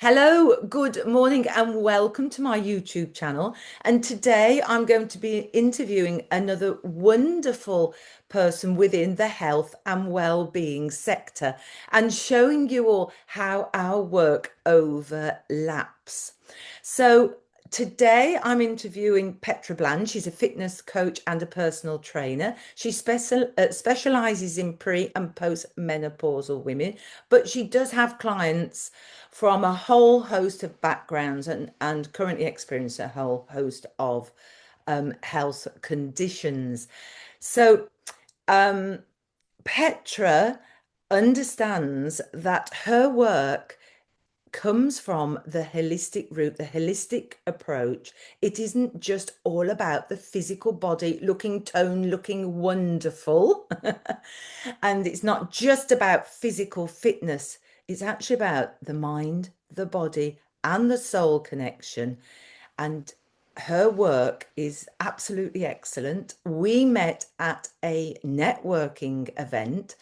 Hello, good morning, and welcome to my YouTube channel. And today I'm going to be interviewing another wonderful person within the health and well-being sector and showing you all how our work overlaps. So today I'm interviewing Petra Bland. She's a fitness coach and a personal trainer. She specializes in pre and post-menopausal women, but she does have clients from a whole host of backgrounds and currently experience a whole host of health conditions. So Petra understands that her work comes from the holistic route, the holistic approach. It isn't just all about the physical body looking toned, looking wonderful. And it's not just about physical fitness. It's actually about the mind, the body, and the soul connection. And her work is absolutely excellent. We met at a networking event,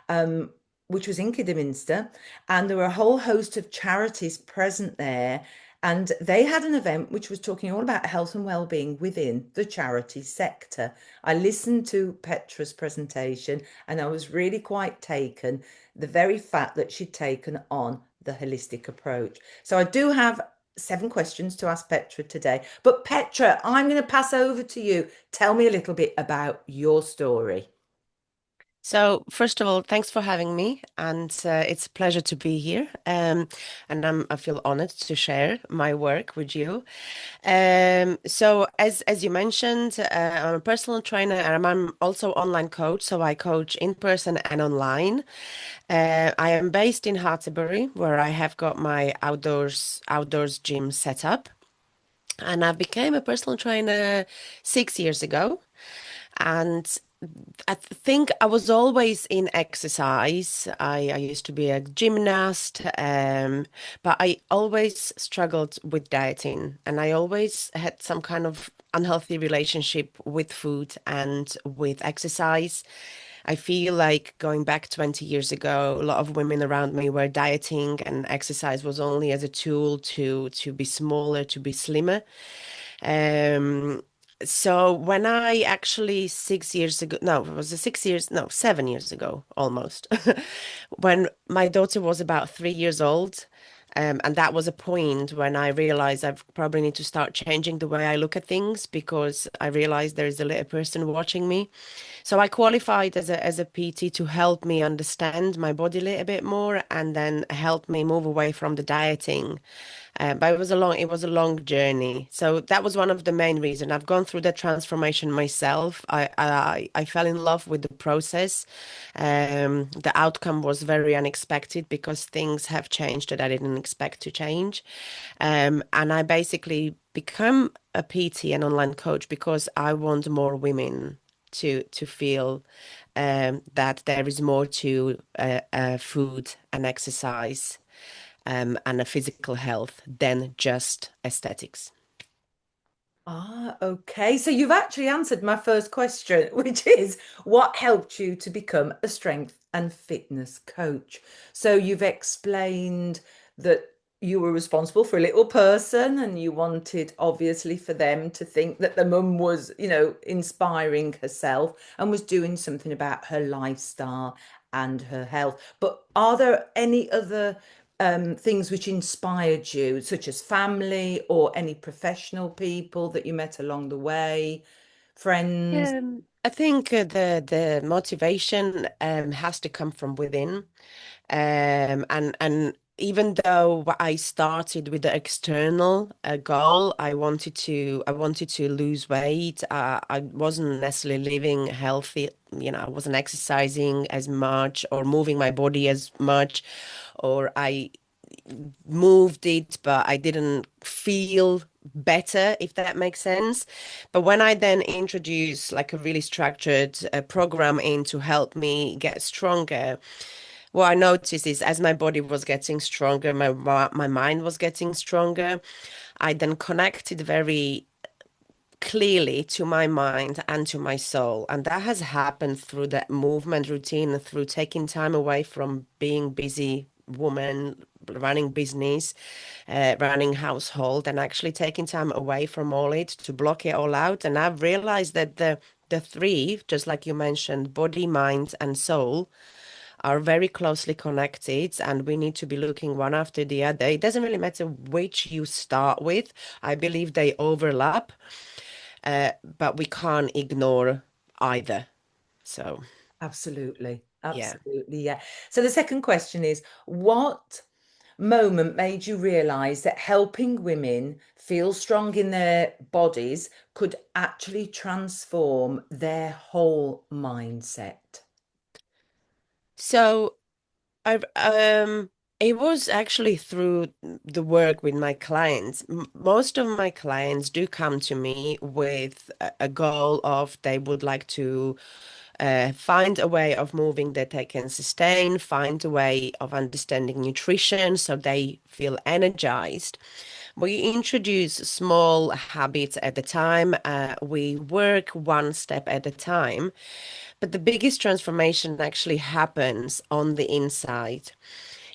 um, which was in Kidderminster, and there were a whole host of charities present there. And they had an event which was talking all about health and well-being within the charity sector. I listened to Petra's presentation and I was really quite taken, the very fact that she'd taken on the holistic approach. So I do have 7 questions to ask Petra today. But Petra, I'm going to pass over to you. Tell me a little bit about your story. So, first of all, thanks for having me, and it's a pleasure to be here. And I feel honored to share my work with you. So, as you mentioned, I'm a personal trainer, and I'm also online coach. So, I coach in person and online. I am based in Hartlebury, where I have got my outdoors gym set up, and I became a personal trainer 6 years ago. And I think I was always in exercise. I used to be a gymnast, but I always struggled with dieting, and I always had some kind of unhealthy relationship with food and with exercise. I feel like going back 20 years ago, a lot of women around me were dieting, and exercise was only as a tool to be smaller, to be slimmer. Um, so when I actually 6 years ago, no, it was 6 years, no, 7 years ago almost, when my daughter was about 3 years old, and that was a point when I realized I probably need to start changing the way I look at things because I realized there is a little person watching me. So I qualified as a PT to help me understand my body a little bit more and then help me move away from the dieting. But it was a long journey. So that was one of the main reasons. I've gone through that transformation myself. I fell in love with the process. The outcome was very unexpected because things have changed that I didn't expect to change. And I basically become a PT and online coach because I want more women to feel that there is more to food and exercise and a physical health than just aesthetics. Okay. So you've actually answered my first question, which is what helped you to become a strength and fitness coach? So you've explained that you were responsible for a little person and you wanted obviously for them to think that the mum was, inspiring herself and was doing something about her lifestyle and her health. But are there any other things which inspired you, such as family or any professional people that you met along the way, friends? I think the motivation has to come from within. And even though I started with the external goal, I wanted to lose weight. I wasn't necessarily living healthy. I wasn't exercising as much or moving my body as much, or I moved it, but I didn't feel better, if that makes sense. But when I then introduced like a really structured program in to help me get stronger, what I noticed is as my body was getting stronger, my mind was getting stronger. I then connected very clearly to my mind and to my soul. And that has happened through that movement routine, through taking time away from being busy woman, example, running business, running household, and actually taking time away from all it to block it all out. And I've realized that the three, just like you mentioned, body, mind, and soul, are very closely connected, and we need to be looking one after the other. It doesn't really matter which you start with. I believe they overlap, but we can't ignore either. So, Absolutely. yeah. Absolutely. Yeah. So the second question is, what moment made you realize that helping women feel strong in their bodies could actually transform their whole mindset? So, I've it was actually through the work with my clients. Most of my clients do come to me with a goal of they would like to find a way of moving that they can sustain, find a way of understanding nutrition so they feel energized. We introduce small habits at a time. We work one step at a time. But the biggest transformation actually happens on the inside.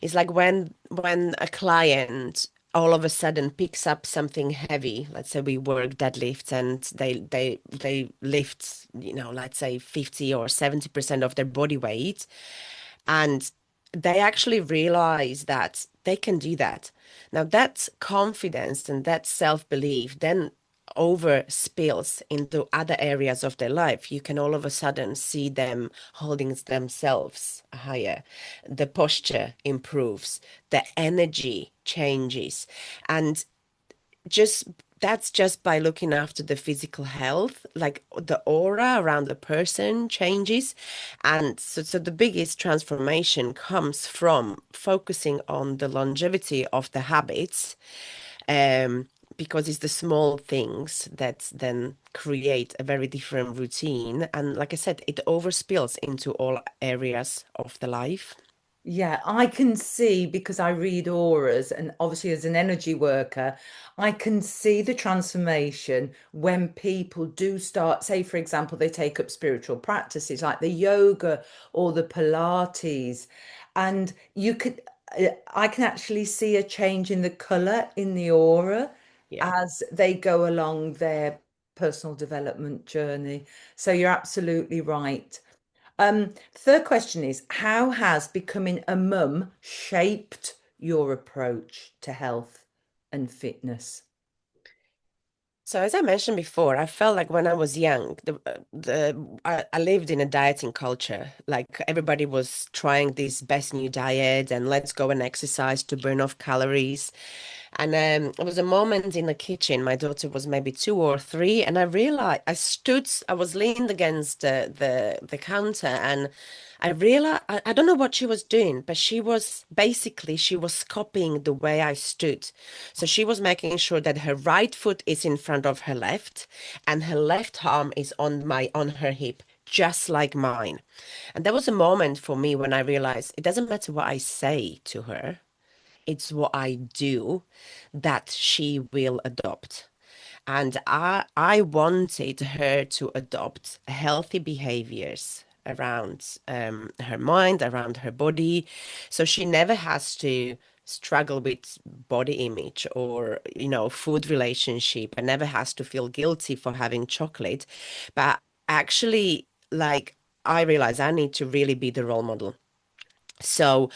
It's like when a client all of a sudden picks up something heavy. Let's say we work deadlift and they lift, let's say 50 or 70% of their body weight, and they actually realize that they can do that. Now that confidence and that self-belief then over spills into other areas of their life. You can all of a sudden see them holding themselves higher. The posture improves, the energy changes, and just that's just by looking after the physical health, like the aura around the person changes. And so the biggest transformation comes from focusing on the longevity of the habits, um, because it's the small things that then create a very different routine. And like I said, it overspills into all areas of the life. Yeah, I can see because I read auras, and obviously, as an energy worker, I can see the transformation when people do start, say, for example, they take up spiritual practices like the yoga or the Pilates, and I can actually see a change in the color in the aura Yeah. as they go along their personal development journey. So you're absolutely right. Third question is, how has becoming a mum shaped your approach to health and fitness? So as I mentioned before, I felt like when I was young, I lived in a dieting culture. Like everybody was trying this best new diet and let's go and exercise to burn off calories. And it was a moment in the kitchen. My daughter was maybe 2 or 3, and I realized I was leaned against the counter, and I realized I don't know what she was doing, but she was copying the way I stood. So she was making sure that her right foot is in front of her left, and her left arm is on her hip, just like mine. And there was a moment for me when I realized it doesn't matter what I say to her, it's what I do that she will adopt. And I wanted her to adopt healthy behaviors around her mind, around her body. So she never has to struggle with body image or, food relationship, and never has to feel guilty for having chocolate. But actually, like, I realize I need to really be the role model. So,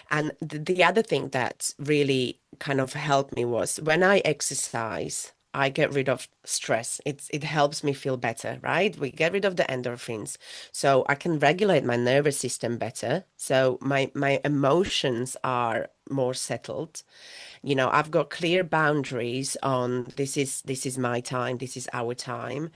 and the other thing that really kind of helped me was when I exercise, I get rid of stress. It helps me feel better, right? We get rid of the endorphins. So I can regulate my nervous system better. So my emotions are more settled. I've got clear boundaries on this is my time, this is our time,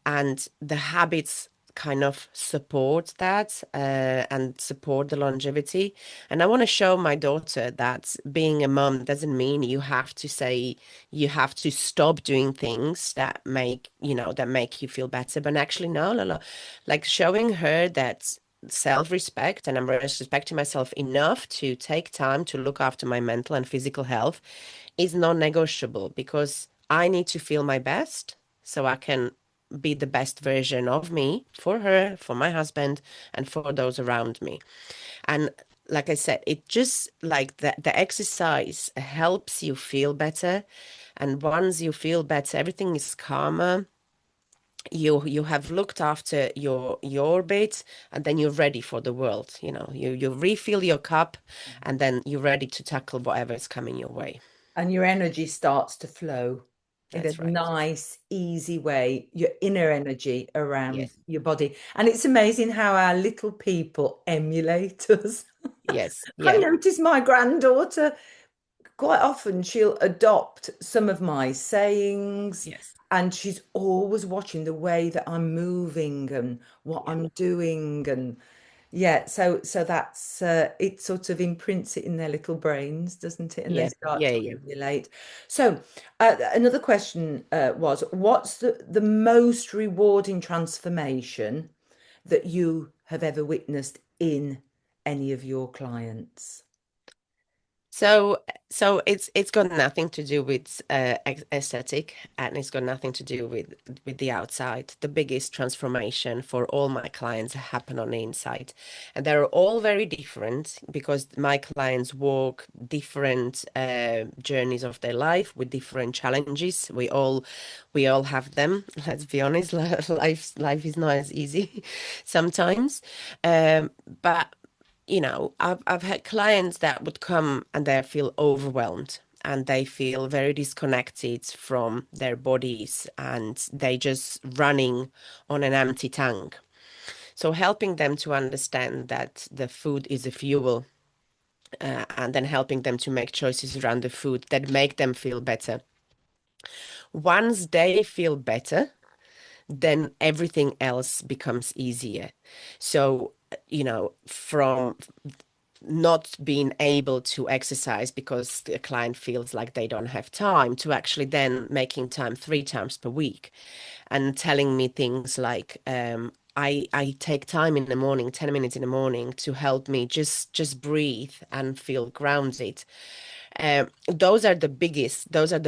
and the habits kind of support that, and support the longevity. And I want to show my daughter that being a mom doesn't mean you have to stop doing things that make you feel better, but actually no, no, no. Like showing her that self-respect, and I'm respecting myself enough to take time to look after my mental and physical health is non-negotiable, because I need to feel my best so I can be the best version of me for her, for my husband, and for those around me. And like I said, it just like the exercise helps you feel better. And once you feel better, everything is calmer. You have looked after your bit, and then you're ready for the world. You refill your cup, and then you're ready to tackle whatever is coming your way. And your energy starts to flow in a That's right. nice, easy way, your inner energy around Yes. your body. And it's amazing how our little people emulate us. Yes. I Yeah. notice my granddaughter, quite often she'll adopt some of my sayings, Yes. and she's always watching the way that I'm moving and what Yeah. I'm doing. And yeah, so that's it sort of imprints it in their little brains, doesn't it? And they Yeah. start Yeah. to Yeah. emulate. So another question was, what's the most rewarding transformation that you have ever witnessed in any of your clients? So, so it's got nothing to do with aesthetic, and it's got nothing to do with the outside. The biggest transformation for all my clients happen on the inside, and they're all very different because my clients walk different journeys of their life with different challenges. We all have them. Let's be honest, life is not as easy sometimes, but I've had clients that would come and they feel overwhelmed and they feel very disconnected from their bodies and they just running on an empty tank. So helping them to understand that the food is a fuel, and then helping them to make choices around the food that make them feel better. Once they feel better, then everything else becomes easier. So, from not being able to exercise because the client feels like they don't have time to actually then making time 3 times per week and telling me things like I take time in the morning, 10 minutes in the morning to help me just breathe and feel grounded. Those are the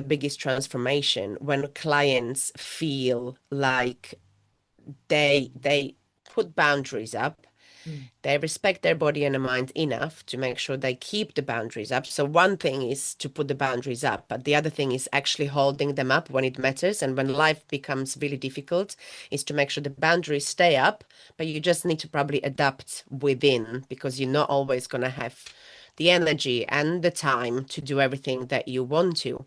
biggest transformation when clients feel like they put boundaries up. Mm. They respect their body and their mind enough to make sure they keep the boundaries up. So one thing is to put the boundaries up, but the other thing is actually holding them up when it matters. And when life becomes really difficult, is to make sure the boundaries stay up, but you just need to probably adapt within because you're not always going to have the energy and the time to do everything that you want to.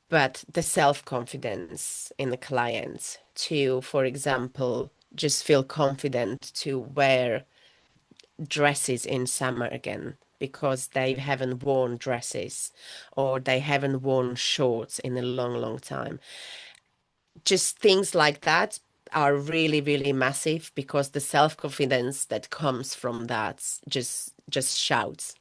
But the self-confidence in the client to, for example, just feel confident to wear dresses in summer again because they haven't worn dresses or they haven't worn shorts in a long, long time. Just things like that are really, really massive because the self-confidence that comes from that just shouts.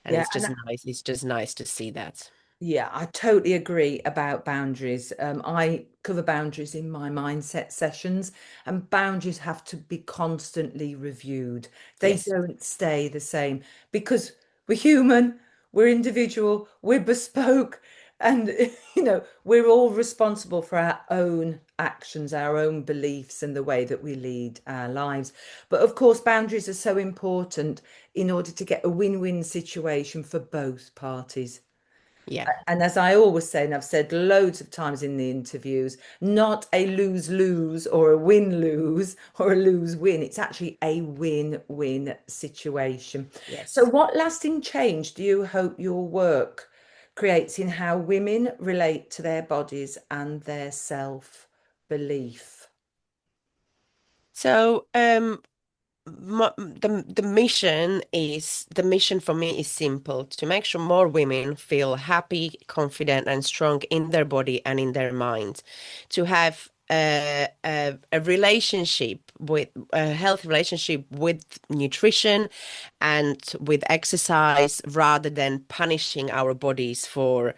And Yeah, it's just and nice. It's just nice to see that. yeah, I totally agree about boundaries. I cover boundaries in my mindset sessions, and boundaries have to be constantly reviewed. They Yes. don't stay the same because we're human, we're individual, we're bespoke, and we're all responsible for our own actions, our own beliefs, and the way that we lead our lives. But of course, boundaries are so important in order to get a win-win situation for both parties. Yeah. And as I always say, and I've said loads of times in the interviews, not a lose-lose or a win-lose or a lose-win. It's actually a win-win situation. So, Yes. what lasting change do you hope your work creates in how women relate to their bodies and their self-belief? So, the mission for me is simple to make sure more women feel happy, confident, and strong in their body and in their mind, to have a relationship with a healthy relationship with nutrition and with exercise rather than punishing our bodies for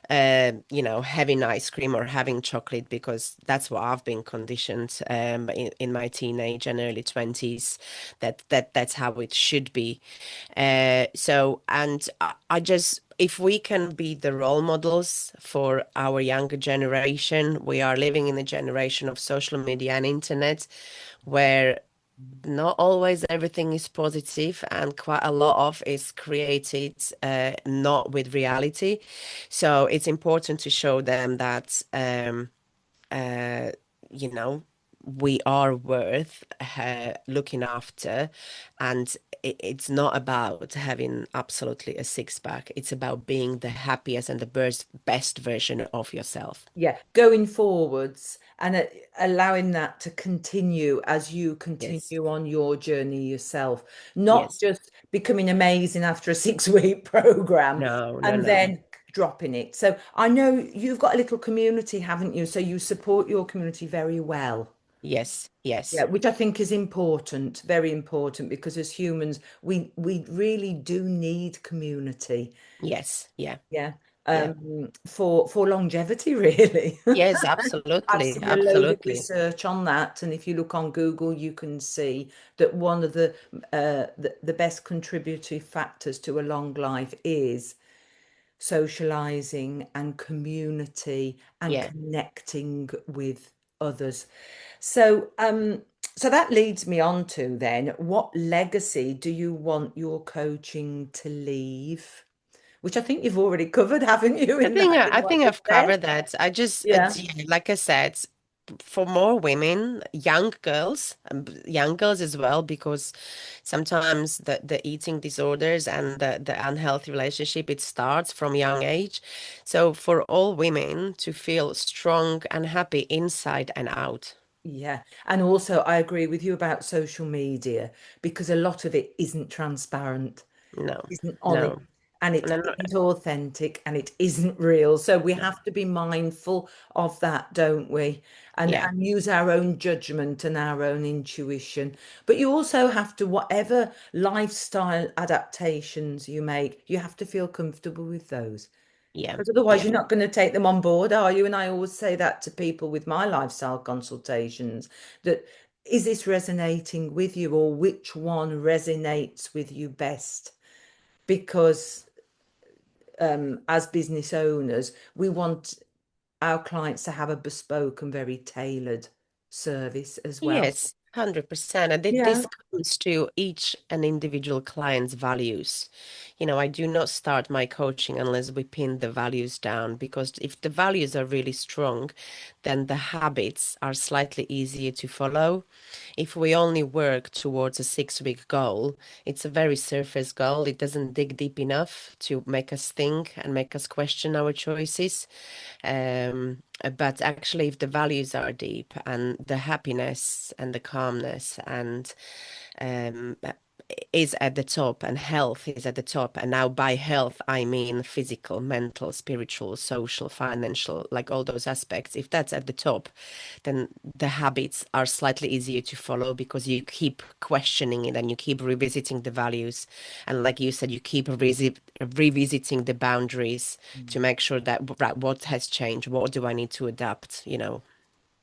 having ice cream or having chocolate because that's what I've been conditioned in my teenage and early 20s that's how it should be. And I just if we can be the role models for our younger generation, we are living in a generation of social media and internet where not always everything is positive, and quite a lot of is created not with reality. So it's important to show them that uh, you know, we are worth looking after, and it's not about having absolutely a six pack. It's about being the happiest and the best version of yourself. Yeah, going forwards and allowing that to continue as you Yes. continue on your journey yourself, not Yes. just becoming amazing after a 6 week program No, no, and no. then dropping it. So I know you've got a little community, haven't you? So you support your community very well. Yes. Yeah, Yes. which I think is important, very important, because as humans, we really do need community. Yes. Yeah. Yeah. Yeah. For longevity, really. Yes, I've absolutely. seen a load of Absolutely. research on that, and if you look on Google, you can see that one of the best contributory factors to a long life is socializing and community and Yeah. connecting with others. So, so that leads me on to then, what legacy do you want your coaching to leave? Which I think you've already covered, haven't you, in that, in I what think you I've said? covered that. I just, Yeah. yeah, like I said, for more women, young girls as well, because sometimes the eating disorders and the unhealthy relationship, it starts from young age. So for all women to feel strong and happy inside and out. Yeah. And also, I agree with you about social media because a lot of it isn't transparent, No, isn't honest, no, and it no, no, isn't authentic and it isn't real. So we no. have to be mindful of that, don't we? Yeah, And use our own judgment and our own intuition. But you also have to, whatever lifestyle adaptations you make, you have to feel comfortable with those. yeah, Because otherwise, yeah. you're not going to take them on board, are you? And I always say that to people with my lifestyle consultations, that is this resonating with you, or which one resonates with you best? Because as business owners, we want our clients to have a bespoke and very tailored service as well. Yes, 100%. And Yeah. this comes to each and individual client's values. I do not start my coaching unless we pin the values down, because if the values are really strong, then the habits are slightly easier to follow. If we only work towards a 6 week goal, it's a very surface goal. It doesn't dig deep enough to make us think and make us question our choices. But actually, if the values are deep and the happiness and the calmness and um, is at the top and health is at the top. And now by health, I mean physical, mental, spiritual, social, financial, like all those aspects. If that's at the top, then the habits are slightly easier to follow because you keep questioning it and you keep revisiting the values. And like you said, you keep revisiting the boundaries to make sure that, right, what has changed? What do I need to adapt?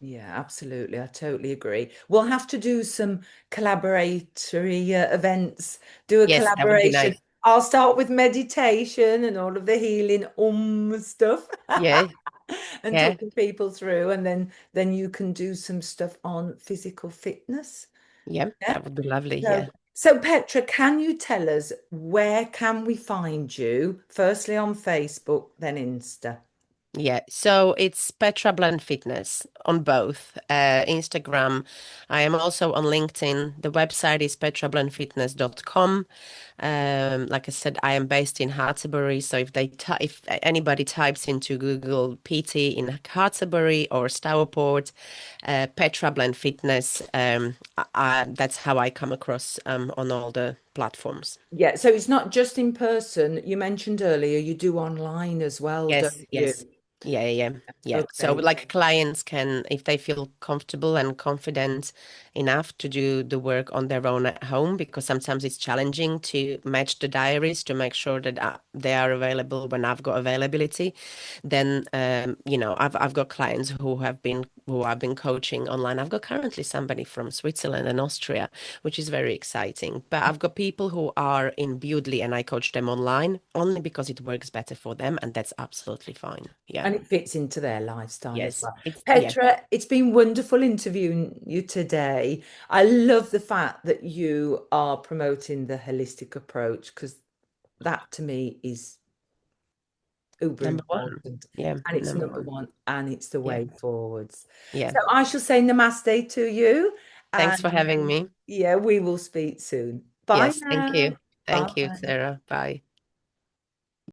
Yeah, absolutely. I totally agree. We'll have to do some collaboratory events, do a Yes, that would be collaboration. nice. I'll start with meditation and all of the healing stuff Yeah, and yeah, talking people through, and then you can do some stuff on physical fitness. yeah, Yeah. that would be lovely. So, Yeah. so Petra, can you tell us where can we find you? Firstly on Facebook, then Insta. Yeah, so it's Petra Bland Fitness on both. Instagram. I am also on LinkedIn. The website is petrablandfitness.com. Like I said, I am based in Hartlebury, so if anybody types into Google PT in Hartlebury or Stourport, Petra Bland Fitness, that's how I come across on all the platforms. Yeah, so it's not just in person. You mentioned earlier you do online as well, Yes, don't you? yes. Yeah, yeah, yeah. Yeah. So Okay. like clients can, if they feel comfortable and confident enough to do the work on their own at home, because sometimes it's challenging to match the diaries to make sure that they are available when I've got availability. Then I've got clients who I've been coaching online. I've got currently somebody from Switzerland and Austria, which is very exciting. But I've got people who are in Bewdley and I coach them online only because it works better for them, and that's absolutely fine. Yeah. and it fits into their lifestyle as Yes, well. it's yeah, Petra, it's been wonderful interviewing you today. I love the fact that you are promoting the holistic approach because that to me is uber number one. important, Yeah, and it's number number one. one, and it's the Yeah, way forwards. yeah. So I shall say namaste to you, Thanks for and having me. yeah, we will speak soon. Bye Yes, thank now. you. Thank you, Bye. Sarah. Bye.